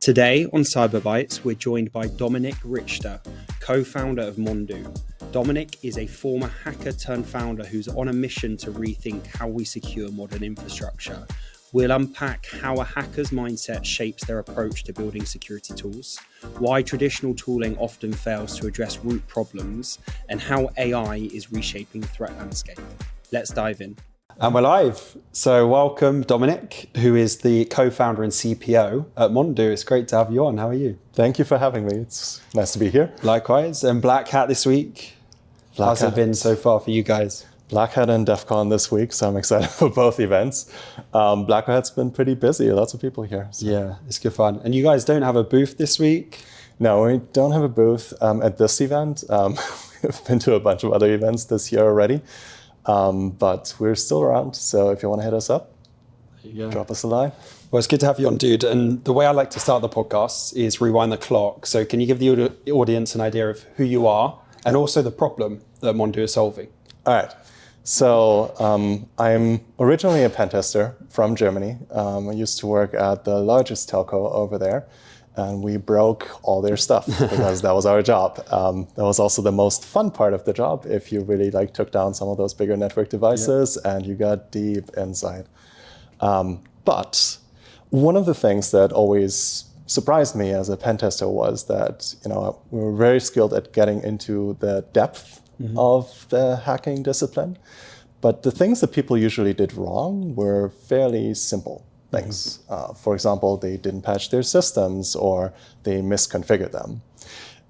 Today on Cyberbytes, we're joined by Dominic Richter, co-founder of Mondoo. Dominic is a former hacker turned founder who's on a mission to rethink how we secure modern infrastructure. We'll unpack how a hacker's mindset shapes their approach to building security tools, why traditional tooling often fails to address root problems, and how AI is reshaping the threat landscape. Let's dive in. And we're live. So welcome, Dominic, who is the co-founder and CPO at Mondoo. It's great to have you on. How are you? Thank you for having me. It's nice to be here. Likewise. And Black Hat this week. How's it been so far for you guys? Black Hat and DEF CON this week, so I'm excited for both events. Black Hat's been pretty busy, lots of people here. So. Yeah, it's good fun. And you guys don't have a booth this week? No, we don't have a booth at this event. We've been to a bunch of other events this year already, but we're still around. So if you want to hit us up, drop us a line. Well, it's good to have you on, dude. And the way I like to start the podcast is rewind the clock. So can you give the audience an idea of who you are and also the problem that Mondoo is solving? All right. So I'm originally a pentester from Germany. I used to work at the largest telco over there, and we broke all their stuff because that was our job. That was also the most fun part of the job if you really took down some of those bigger network devices and you got deep inside. But one of the things that always surprised me as a pentester was that we were very skilled at getting into the depth of the hacking discipline. But the things that people usually did wrong were fairly simple things. For example, they didn't patch their systems or they misconfigured them.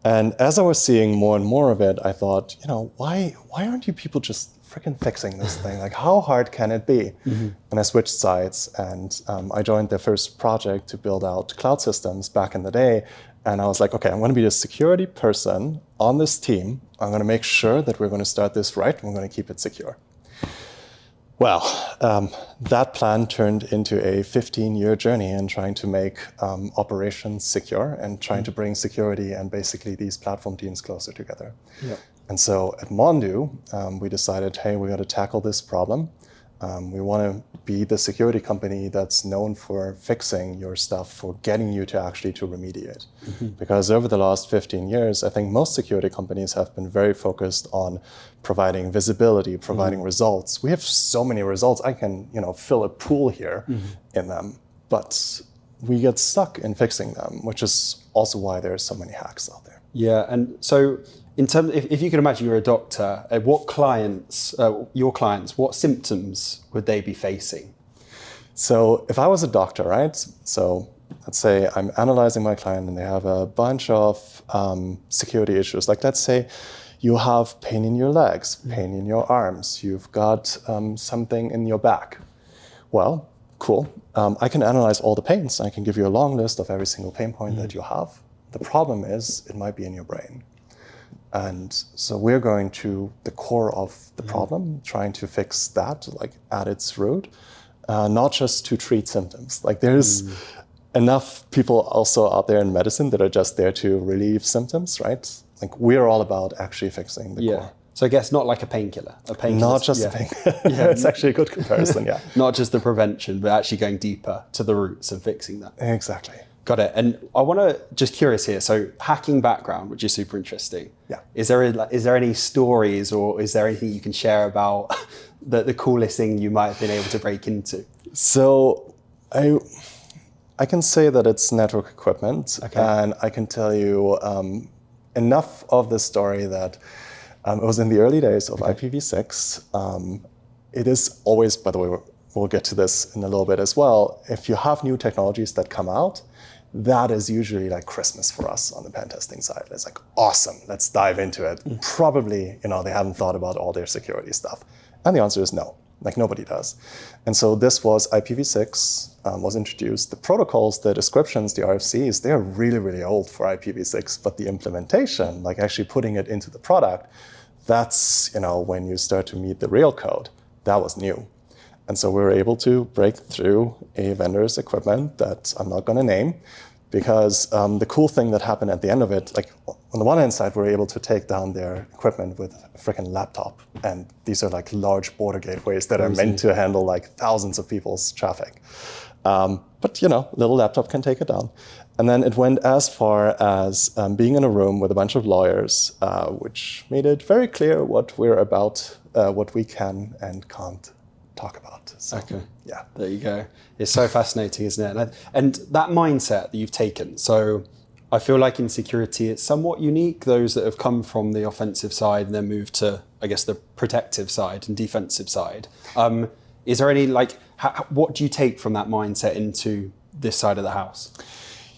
And as I was seeing more and more of it, I thought, why aren't you people just freaking fixing this thing? How hard can it be? And I switched sides and I joined their first project to build out cloud systems back in the day. And I was like, okay, I'm going to be the security person on this team. I'm going to make sure that we're going to start this right and we're going to keep it secure. Well, that plan turned into a 15-year journey in trying to make operations secure and trying to bring security and basically these platform teams closer together. Yep. And so at Mondoo, we decided, hey, we got to tackle this problem. We want to be the security company that's known for fixing your stuff, for getting you to actually to remediate. Because over the last 15 years, I think most security companies have been very focused on providing visibility, providing results. We have so many results. I can, fill a pool here in them, but we get stuck in fixing them, which is also why there are so many hacks out there. Yeah, and so in terms, if you could imagine you're a doctor, what clients, your clients, what symptoms would they be facing? So if I was a doctor, right? So let's say I'm analyzing my client and they have a bunch of security issues. Let's say you have pain in your legs, pain in your arms, you've got something in your back. Well, cool. I can analyze all the pains. I can give you a long list of every single pain point that you have. The problem is it might be in your brain. And so we're going to the core of the problem, trying to fix that, at its root, not just to treat symptoms. There's enough people also out there in medicine that are just there to relieve symptoms, right? We're all about actually fixing the core. So I guess not like a painkiller. Not just a painkiller. It's actually a good comparison, yeah. Not just the prevention, but actually going deeper to the roots and fixing that. Exactly. Got it. And I want to just curious here. So hacking background, which is super interesting. Yeah. Is there any stories or is there anything you can share about the coolest thing you might have been able to break into? So I can say that it's network equipment. Okay. And I can tell you enough of the story that it was in the early days of IPv6. It is always, by the way, we'll get to this in a little bit as well. If you have new technologies that come out, that is usually Christmas for us on the pen testing side. It's awesome, let's dive into it. Probably, they haven't thought about all their security stuff. And the answer is no, nobody does. And so this was IPv6, was introduced. The protocols, the descriptions, the RFCs, they're really, really old for IPv6, but the implementation, actually putting it into the product, that's, when you start to meet the real code, that was new. And so we were able to break through a vendor's equipment that I'm not going to name, because the cool thing that happened at the end of it, on the one hand side, we're able to take down their equipment with a freaking laptop. And these are large border gateways that are meant to handle thousands of people's traffic. But little laptop can take it down. And then it went as far as being in a room with a bunch of lawyers, which made it very clear what we're about, what we can and can't talk about. So, okay. Yeah. There you go. It's so fascinating, isn't it? And that mindset that you've taken, so I feel like in security, it's somewhat unique. Those that have come from the offensive side and then moved to, I guess, the protective side and defensive side. Is there any, what do you take from that mindset into this side of the house?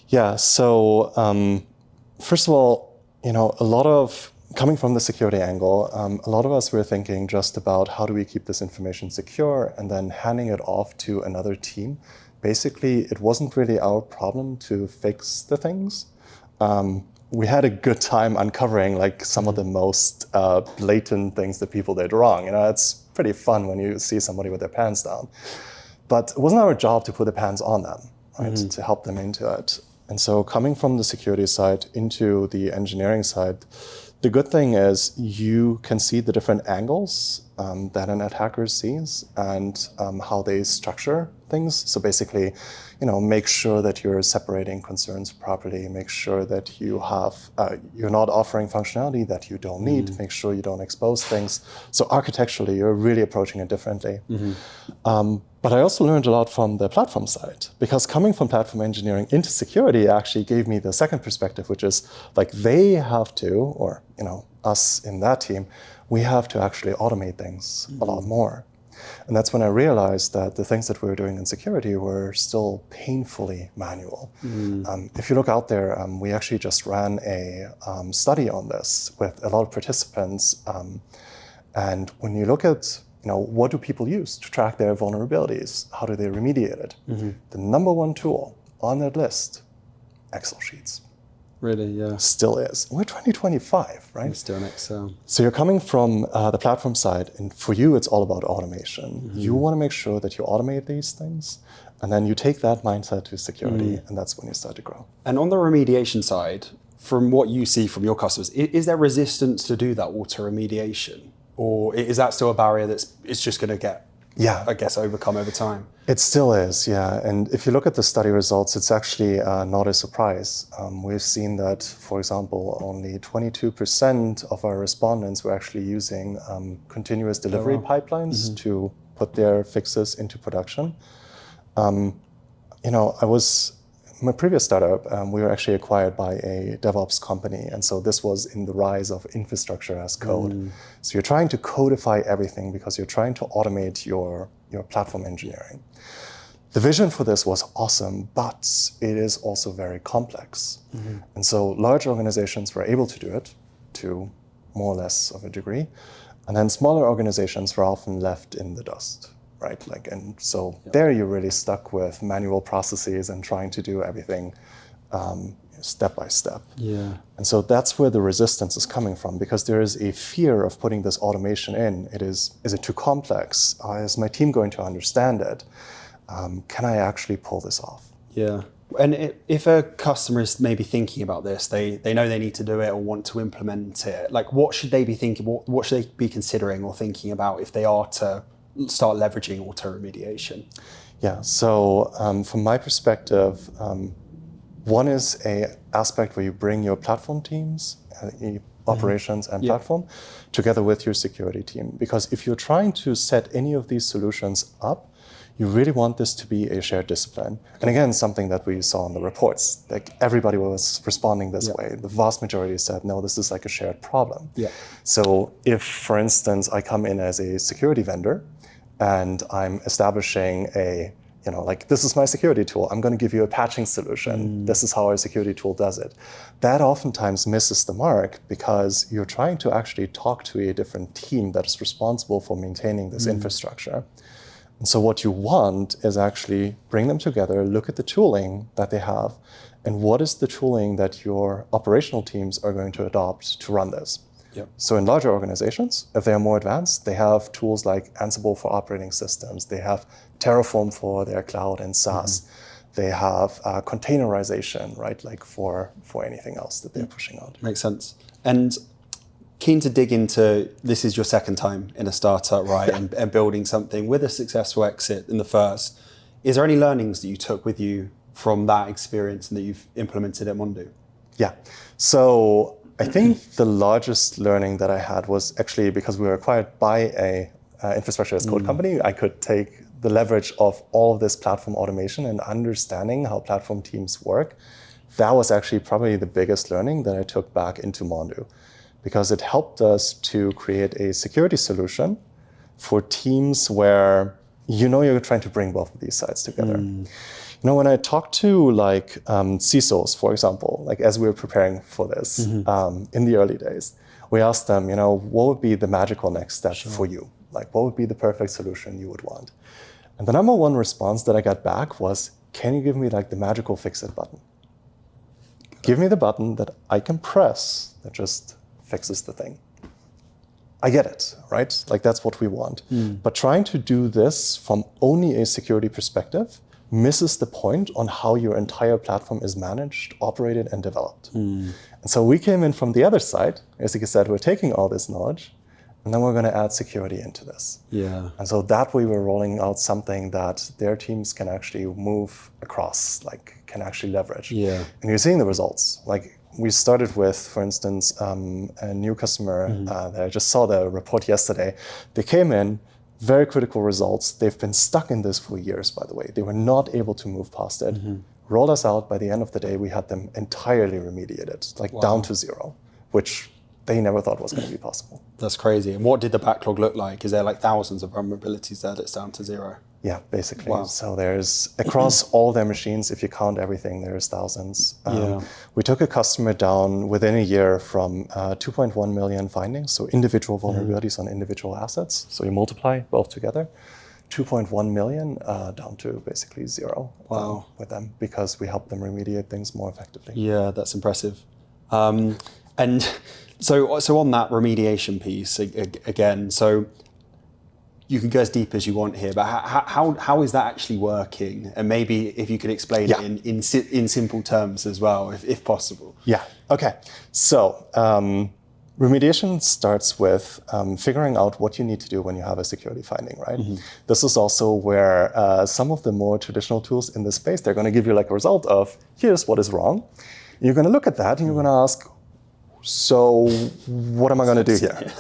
Yeah, so first of all, a lot of, coming from the security angle, a lot of us were thinking just about how do we keep this information secure and then handing it off to another team. Basically, it wasn't really our problem to fix the things. We had a good time uncovering some of the most blatant things that people did wrong. It's pretty fun when you see somebody with their pants down. But it wasn't our job to put the pants on them, right? To help them into it. And so coming from the security side into the engineering side, the good thing is you can see the different angles that an attacker sees and how they structure things. So basically, make sure that you're separating concerns properly, make sure that you have, you're not offering functionality that you don't need, make sure you don't expose things. So architecturally, you're really approaching it differently. But I also learned a lot from the platform side, because coming from platform engineering into security actually gave me the second perspective, which is they have to, or us in that team, we have to actually automate things a lot more. And that's when I realized that the things that we were doing in security were still painfully manual. If you look out there, we actually just ran a study on this with a lot of participants. And when you look at what do people use to track their vulnerabilities? How do they remediate it? The number one tool on that list, Excel sheets. Really, yeah. Still is. We're 2025, right? It's still in Excel. So you're coming from the platform side, and for you, it's all about automation. You want to make sure that you automate these things, and then you take that mindset to security, and that's when you start to grow. And on the remediation side, from what you see from your customers, is there resistance to do that auto remediation? Or is that still a barrier it's just going to get, I guess, overcome over time? It still is, yeah. And if you look at the study results, it's actually not a surprise. We've seen that, for example, only 22% of our respondents were actually using continuous delivery pipelines to put their fixes into production. My previous startup, we were actually acquired by a DevOps company. And so this was in the rise of infrastructure as code. So you're trying to codify everything because you're trying to automate your platform engineering. The vision for this was awesome, but it is also very complex. And so large organizations were able to do it to more or less of a degree. And then smaller organizations were often left in the dust. Right, and so there you're really stuck with manual processes and trying to do everything step by step. Yeah. And so that's where the resistance is coming from, because there is a fear of putting this automation in. Is it too complex? Is my team going to understand it? Can I actually pull this off? Yeah. And if a customer is maybe thinking about this, they know they need to do it or want to implement it, what should they be thinking? What should they be considering or thinking about if they are to start leveraging auto remediation? Yeah, so from my perspective, one is a aspect where you bring your platform teams, operations and platform, together with your security team. Because if you're trying to set any of these solutions up, you really want this to be a shared discipline. And again, something that we saw in the reports, everybody was responding this way. The vast majority said, no, this is a shared problem. So if, for instance, I come in as a security vendor, and I'm establishing this is my security tool. I'm going to give you a patching solution. This is how our security tool does it. That oftentimes misses the mark because you're trying to actually talk to a different team that is responsible for maintaining this infrastructure. And so what you want is actually bring them together, look at the tooling that they have, and what is the tooling that your operational teams are going to adopt to run this. So in larger organizations, if they are more advanced, they have tools like Ansible for operating systems. They have Terraform for their cloud and SaaS. They have containerization, right, for anything else that they're pushing out. Makes sense. And keen to dig into, this is your second time in a startup, right, and building something with a successful exit in the first. Is there any learnings that you took with you from that experience and that you've implemented at Mondoo? Yeah. So I think the largest learning that I had was actually because we were acquired by a infrastructure as code company. I could take the leverage of all of this platform automation and understanding how platform teams work. That was actually probably the biggest learning that I took back into Mondoo, because it helped us to create a security solution for teams where you're trying to bring both of these sides together. When I talk to like CISOs, for example, like as we were preparing for this in the early days, we asked them, what would be the magical next step for you? Like, what would be the perfect solution you would want? And the number one response that I got back was, can you give me like the magical fix it button? Give me the button that I can press that just fixes the thing. I get it, right? Like that's what we want. But trying to do this from only a security perspective misses the point on how your entire platform is managed, operated, and developed. And so we came in from the other side. As you said, we're taking all this knowledge, and then we're going to add security into this. Yeah. And so that way we're rolling out something that their teams can actually move across, like can actually leverage. Yeah. And you're seeing the results. Like we started with, for instance, a new customer that I just saw the report yesterday. They came in, very critical results. They've been stuck in this for years, by the way. They were not able to move past it. Rolled us out. By the end of the day, we had them entirely remediated, like down to zero, which they never thought was going to be possible. That's crazy. And what did the backlog look like? Is there like thousands of vulnerabilities there that's down to zero? Yeah, basically. Wow. So there's, across all their machines, if you count everything, there's thousands. Yeah. We took a customer down within a year from 2.1 million findings, so individual vulnerabilities on individual assets. So you multiply both together, 2.1 million down to basically zero with them, because we help them remediate things more effectively. Yeah, that's impressive. And so on that remediation piece again, so you can go as deep as you want here, but how is that actually working? And maybe if you could explain it in simple terms as well, if possible. Yeah. Okay. So remediation starts with figuring out what you need to do when you have a security finding, right? This is also where some of the more traditional tools in this space, they're going to give you like a result of here's what is wrong. You're going to look at that and you're going to ask, so what am I going to do here?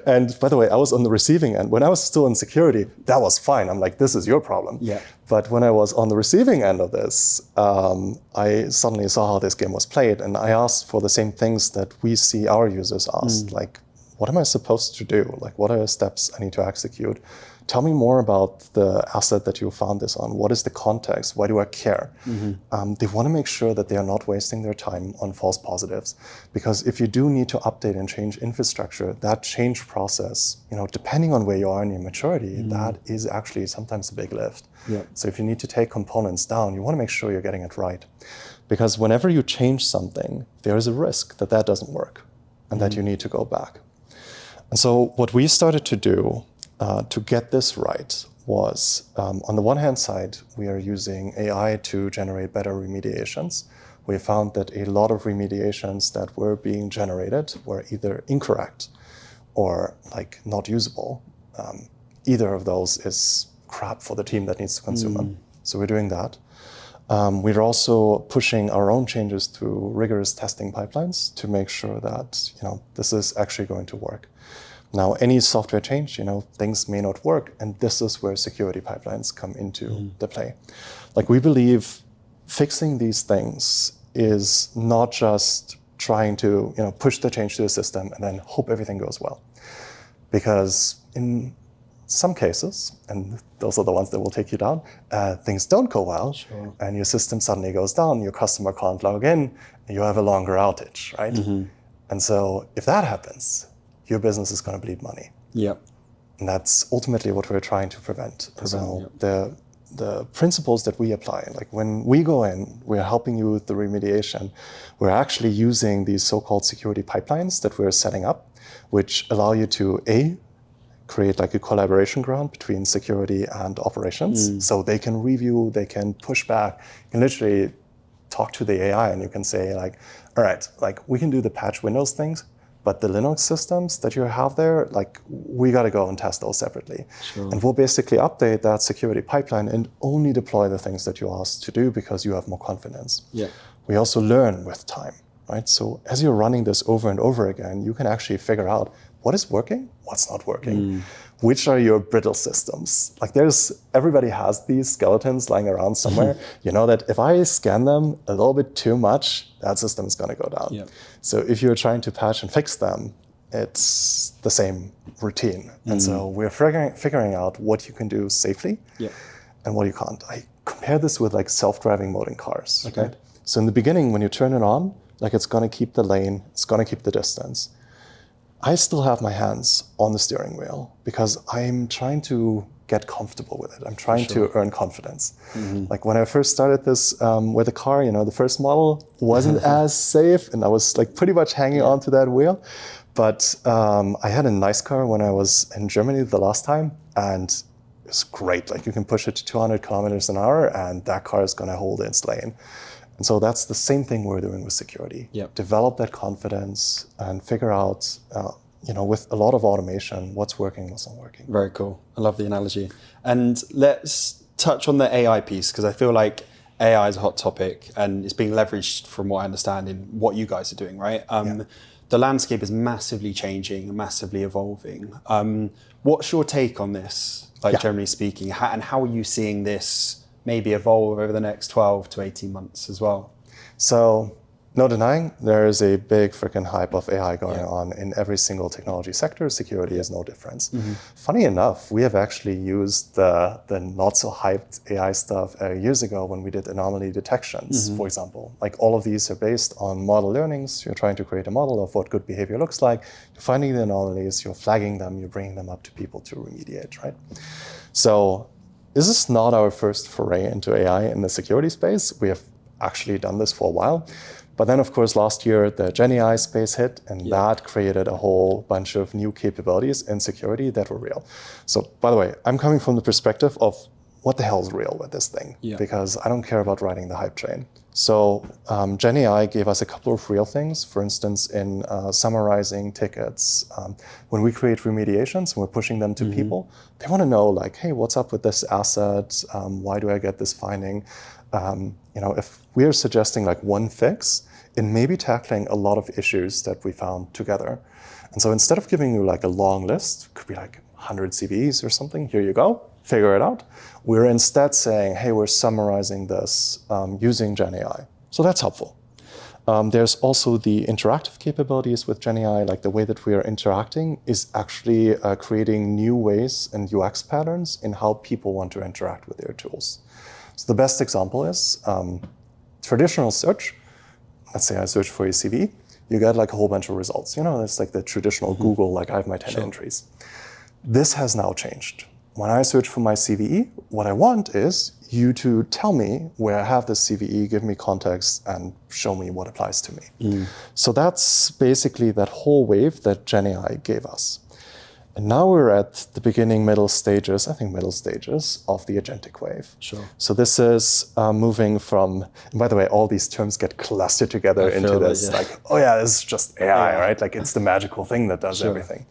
And by the way, I was on the receiving end. When I was still in security, that was fine. I'm like, this is your problem. Yeah. But when I was on the receiving end of this, I suddenly saw how this game was played. And I asked for the same things that we see our users ask, like, what am I supposed to do? Like, what are the steps I need to execute? Tell me more about the asset that you found this on. What is the context? Why do I care? They want to make sure that they are not wasting their time on false positives. Because if you do need to update and change infrastructure, that change process, depending on where you are in your maturity, that is actually sometimes a big lift. Yeah. So if you need to take components down, you want to make sure you're getting it right. Because whenever you change something, there is a risk that that doesn't work and that you need to go back. And so what we started to do to get this right was, on the one hand side, we are using AI to generate better remediations. We found that a lot of remediations that were being generated were either incorrect or like not usable. Either of those is crap for the team that needs to consume them. So we're doing that. We're also pushing our own changes through rigorous testing pipelines to make sure that this is actually going to work. Now, any software change, things may not work, and this is where security pipelines come into the play. Like, we believe fixing these things is not just trying to push the change to the system and then hope everything goes well. Because in some cases, and those are the ones that will take you down, things don't go well, and your system suddenly goes down, your customer can't log in, and you have a longer outage, right? And so if that happens, your business is going to bleed money. Yeah. And that's ultimately what we're trying to prevent. So the principles that we apply, like when we go in, we're helping you with the remediation. We're actually using these so-called security pipelines that we're setting up, which allow you to create like a collaboration ground between security and operations. So they can review, they can push back, you can literally talk to the AI and you can say like, all right, like we can do the patch Windows things, But the Linux systems that you have there, like, we got to go and test those separately. Sure. And we'll basically update that security pipeline and only deploy the things that you're asked to do because you have more confidence. Yeah. We also learn with time, right? So as you're running this over and over again, you can actually figure out what is working, what's not working, which are your brittle systems. Like, everybody has these skeletons lying around somewhere. You know that if I scan them a little bit too much, that system is going to go down. Yeah. So if you're trying to patch and fix them, it's the same routine. And so we're figuring out what you can do safely and what you can't. I compare this with like self-driving mode in cars. Okay. Right? So in the beginning, when you turn it on, like, it's going to keep the lane, it's going to keep the distance. I still have my hands on the steering wheel because I'm trying to get comfortable with it. I'm trying to earn confidence. Like, when I first started this with a car, the first model wasn't as safe, and I was like pretty much hanging on to that wheel. But I had a nice car when I was in Germany the last time, and it's great. Like, you can push it to 200 kilometers an hour, and that car is going to hold its lane. And so that's the same thing we're doing with security. Yep. Develop that confidence and figure out, with a lot of automation, what's working, what's not working. Very cool. I love the analogy. And let's touch on the AI piece, because I feel like AI is a hot topic and it's being leveraged, from what I understand, in what you guys are doing, right? The landscape is massively changing and massively evolving. What's your take on this, generally speaking? And how are you seeing this maybe evolve over the next 12 to 18 months as well? So, no denying, there is a big freaking hype of AI going on in every single technology sector. Security is no difference. Funny enough, we have actually used the not so hyped AI stuff years ago when we did anomaly detections, for example. Like, all of these are based on model learnings. You're trying to create a model of what good behavior looks like. You're finding the anomalies, you're flagging them, you're bringing them up to people to remediate, right? So, this is not our first foray into AI in the security space. We have actually done this for a while. But then, of course, last year, the GenAI space hit, and that created a whole bunch of new capabilities in security that were real. So, by the way, I'm coming from the perspective of what the hell is real with this thing? Because I don't care about riding the hype train. So GenAI gave us a couple of real things. For instance, in summarizing tickets, when we create remediations and we're pushing them to people, they want to know, like, hey, what's up with this asset? Why do I get this finding? If we are suggesting like one fix, it may be tackling a lot of issues that we found together. And so instead of giving you like a long list, it could be like 100 CVEs or something, here you go, figure it out. We're instead saying, hey, we're summarizing this using GenAI. So that's helpful. There's also the interactive capabilities with GenAI, like the way that we are interacting is actually creating new ways and UX patterns in how people want to interact with their tools. So the best example is traditional search. Let's say I search for a CV, you get like a whole bunch of results. It's like the traditional Google, like I have my 10 entries. This has now changed. When I search for my CVE, what I want is you to tell me where I have this CVE, give me context, and show me what applies to me. So that's basically that whole wave that GenAI gave us. And now we're at the middle stages of the agentic wave. Sure. So this is moving from, and by the way, all these terms get clustered together into this, like, oh yeah, this is just AI, right? Like, it's the magical thing that does everything.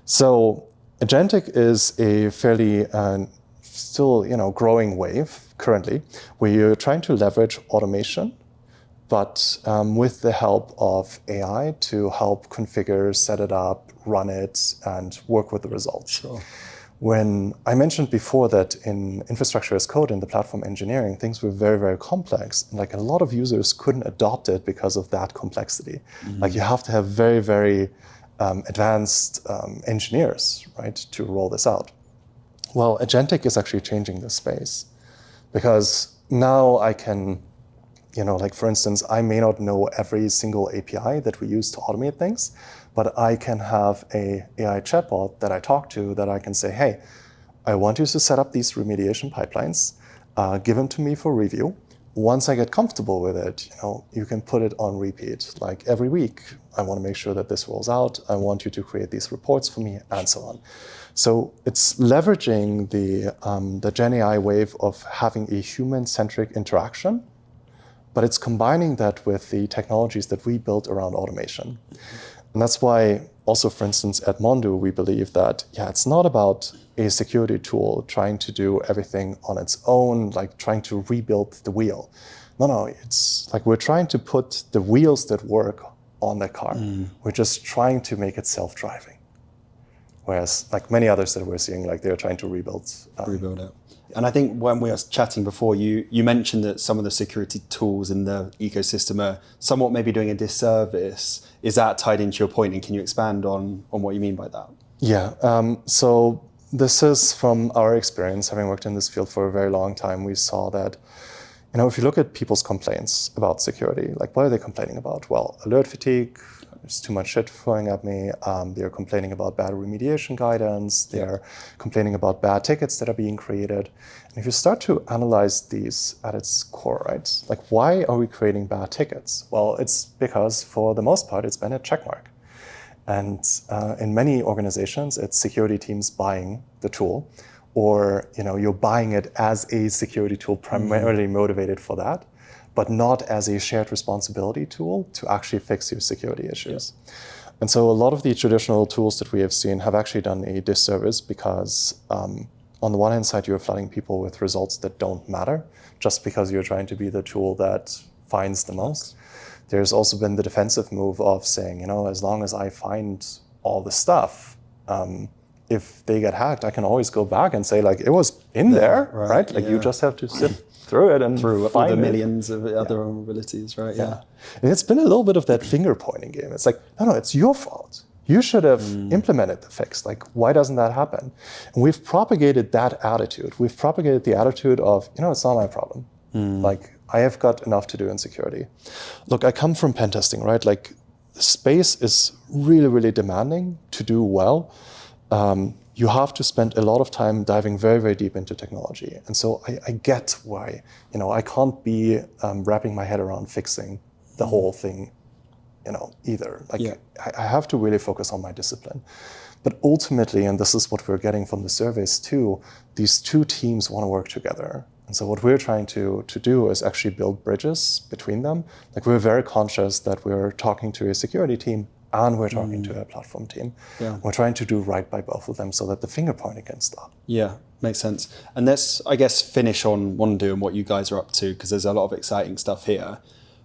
So agentic is a fairly still growing wave currently, where you're trying to leverage automation, but with the help of AI to help configure, set it up, run it, and work with the results. Sure. When I mentioned before that in infrastructure as code, in the platform engineering, things were very, very complex. Like, a lot of users couldn't adopt it because of that complexity. Like, you have to have very, very advanced engineers, right, to roll this out. Well, agentic is actually changing this space, because now I can, like, for instance, I may not know every single API that we use to automate things, but I can have a AI chatbot that I talk to that I can say, hey, I want you to set up these remediation pipelines, give them to me for review. Once I get comfortable with it, you can put it on repeat. Like, every week, I want to make sure that this rolls out. I want you to create these reports for me, and so on. So it's leveraging the GenAI wave of having a human-centric interaction, but it's combining that with the technologies that we built around automation. And that's why also, for instance, at Mondoo, we believe that, it's not about a security tool trying to do everything on its own, like trying to rebuild the wheel. No, it's like we're trying to put the wheels that work on the car. We're just trying to make it self-driving. Whereas like many others that we're seeing, like they're trying to rebuild it. And I think when we were chatting before, you mentioned that some of the security tools in the ecosystem are somewhat maybe doing a disservice. Is that tied into your point? And can you expand on what you mean by that? Yeah. So this is from our experience, having worked in this field for a very long time. We saw that, if you look at people's complaints about security, like what are they complaining about? Well, alert fatigue. There's too much shit throwing at me. They're complaining about bad remediation guidance. They're complaining about bad tickets that are being created. And if you start to analyze these at its core, right? Like, why are we creating bad tickets? Well, it's because for the most part, it's been a checkmark. And in many organizations, it's security teams buying the tool, or you're buying it as a security tool primarily motivated for that, but not as a shared responsibility tool to actually fix your security issues. And so a lot of the traditional tools that we have seen have actually done a disservice because on the one hand side, you're flooding people with results that don't matter just because you're trying to be the tool that finds the most. There's also been the defensive move of saying, as long as I find all the stuff, if they get hacked, I can always go back and say, like, it was in there, right? Like, you just have to sift through it and find the millions of other vulnerabilities, right? Yeah. And it's been a little bit of that finger pointing game. It's like, no, it's your fault. You should have implemented the fix. Like, why doesn't that happen? And we've propagated that attitude. We've propagated the attitude of, it's not my problem. Like, I have got enough to do in security. Look, I come from pentesting, right? Like, space is really, really demanding to do well. You have to spend a lot of time diving very, very deep into technology. And so I get why, I can't be wrapping my head around fixing the whole thing, either. Like, I have to really focus on my discipline. But ultimately, and this is what we're getting from the surveys too, these two teams want to work together. And so what we're trying to do is actually build bridges between them. Like, we're very conscious that we're talking to a security team and we're talking to a platform team. We're trying to do right by both of them so that the finger pointing can stop. Yeah, makes sense. And let's, I guess, finish on Mondoo and what you guys are up to, because there's a lot of exciting stuff here.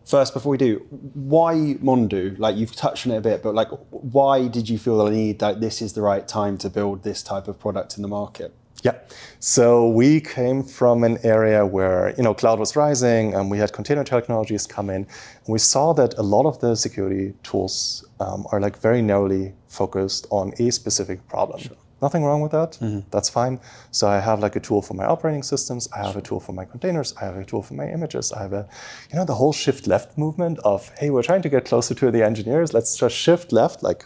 First, before we do, why Mondoo? Like, you've touched on it a bit, but like, why did you feel the need that this is the right time to build this type of product in the market? Yeah, so we came from an area where, cloud was rising and we had container technologies come in. And we saw that a lot of the security tools are like very narrowly focused on a specific problem. Sure. Nothing wrong with that. That's fine. So I have like a tool for my operating systems. I have a tool for my containers. I have a tool for my images. I have a, the whole shift left movement of, hey, we're trying to get closer to the engineers. Let's just shift left, like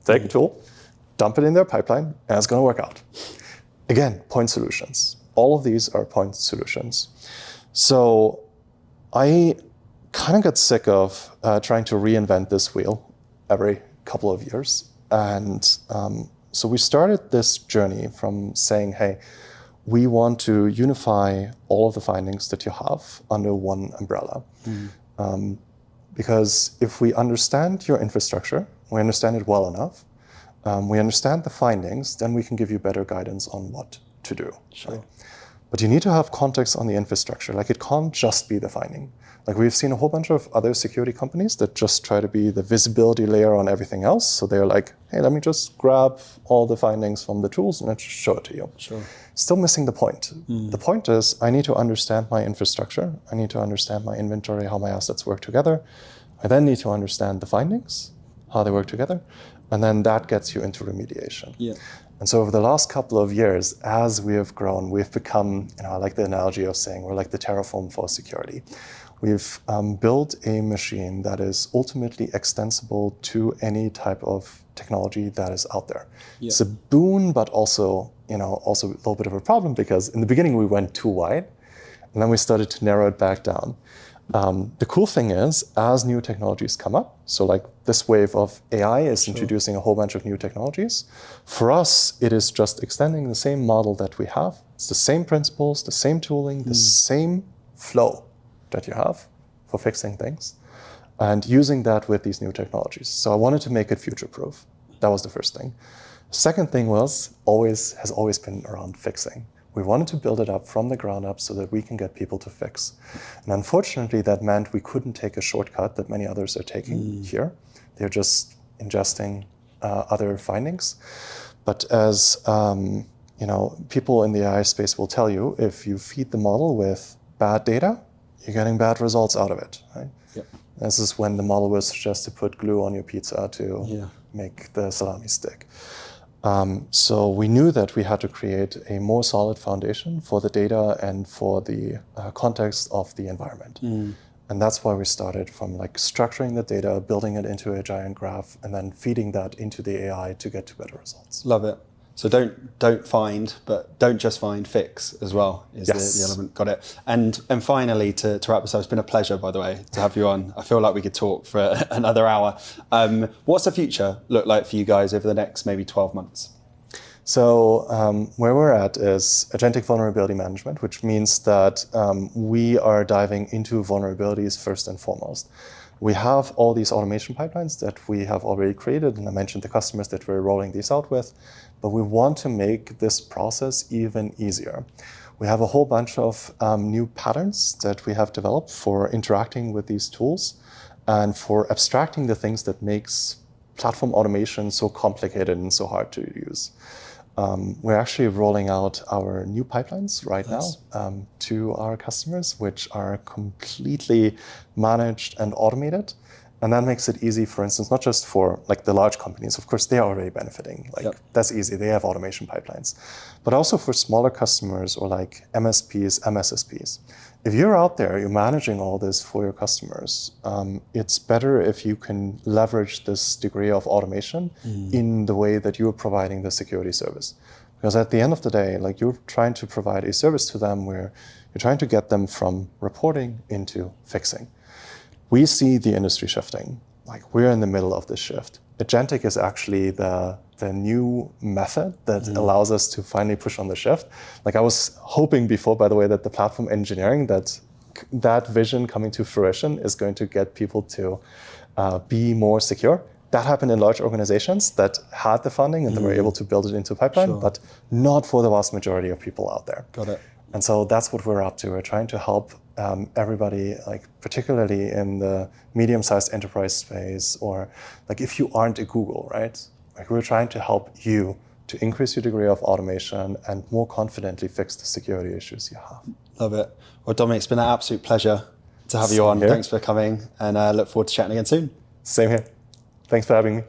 take a tool, dump it in their pipeline, and it's going to work out. Again, point solutions. All of these are point solutions. So I kind of got sick of trying to reinvent this wheel every couple of years. And so we started this journey from saying, hey, we want to unify all of the findings that you have under one umbrella. Because if we understand your infrastructure, we understand it well enough, we understand the findings, then we can give you better guidance on what to do. Sure. Right? But you need to have context on the infrastructure. Like, it can't just be the finding. Like, we've seen a whole bunch of other security companies that just try to be the visibility layer on everything else. So they're like, hey, let me just grab all the findings from the tools and let's just show it to you. Sure. Still missing the point. The point is, I need to understand my infrastructure. I need to understand my inventory, how my assets work together. I then need to understand the findings, how they work together. And then that gets you into remediation. Yeah. And so over the last couple of years, as we have grown, we've become, I like the analogy of saying we're like the Terraform for security. We've built a machine that is ultimately extensible to any type of technology that is out there. Yeah. It's a boon, but also a little bit of a problem, because in the beginning we went too wide, and then we started to narrow it back down. The cool thing is, as new technologies come up, so like this wave of AI is introducing a whole bunch of new technologies. For us, it is just extending the same model that we have. It's the same principles, the same tooling, the same flow that you have for fixing things. and using that with these new technologies. So I wanted to make it future-proof. That was the first thing. Second thing has always been around fixing. We wanted to build it up from the ground up so that we can get people to fix. And unfortunately, that meant we couldn't take a shortcut that many others are taking here. They're just ingesting other findings. But as people in the AI space will tell you, if you feed the model with bad data, you're getting bad results out of it, right? Yep. This is when the model will suggest to put glue on your pizza to make the salami stick. So we knew that we had to create a more solid foundation for the data and for the context of the environment. And that's why we started from structuring the data, building it into a giant graph, and then feeding that into the AI to get to better results. Love it. So don't find, but don't just find, fix as well is the element. Got it. And finally, to wrap this up, it's been a pleasure, by the way, to have you on. I feel like we could talk for another hour. What's the future look like for you guys over the next maybe 12 months? So where we're at is agentic vulnerability management, which means that we are diving into vulnerabilities first and foremost. We have all these automation pipelines that we have already created, and I mentioned the customers that we're rolling these out with, but we want to make this process even easier. We have a whole bunch of new patterns that we have developed for interacting with these tools and for abstracting the things that makes platform automation so complicated and so hard to use. We're actually rolling out our new pipelines right now to our customers, which are completely managed and automated. And that makes it easy, for instance, not just for the large companies. Of course, they're already benefiting. That's easy. They have automation pipelines. But also for smaller customers or MSPs, MSSPs. If you're out there, you're managing all this for your customers, it's better if you can leverage this degree of automation in the way that you're providing the security service. Because at the end of the day, you're trying to provide a service to them where you're trying to get them from reporting into fixing. We see the industry shifting. We're in the middle of this shift. Agentic is actually the new method that allows us to finally push on the shift. I was hoping before, by the way, that the platform engineering, that vision coming to fruition is going to get people to be more secure. That happened in large organizations that had the funding and they were able to build it into a pipeline, but not for the vast majority of people out there. Got it. And so that's what we're up to. We're trying to help everybody, particularly in the medium-sized enterprise space, or if you aren't a Google, right? We're trying to help you to increase your degree of automation and more confidently fix the security issues you have. Love it. Well, Dominic, it's been an absolute pleasure to have you on. Thanks for coming, and I look forward to chatting again soon. Same here. Thanks for having me.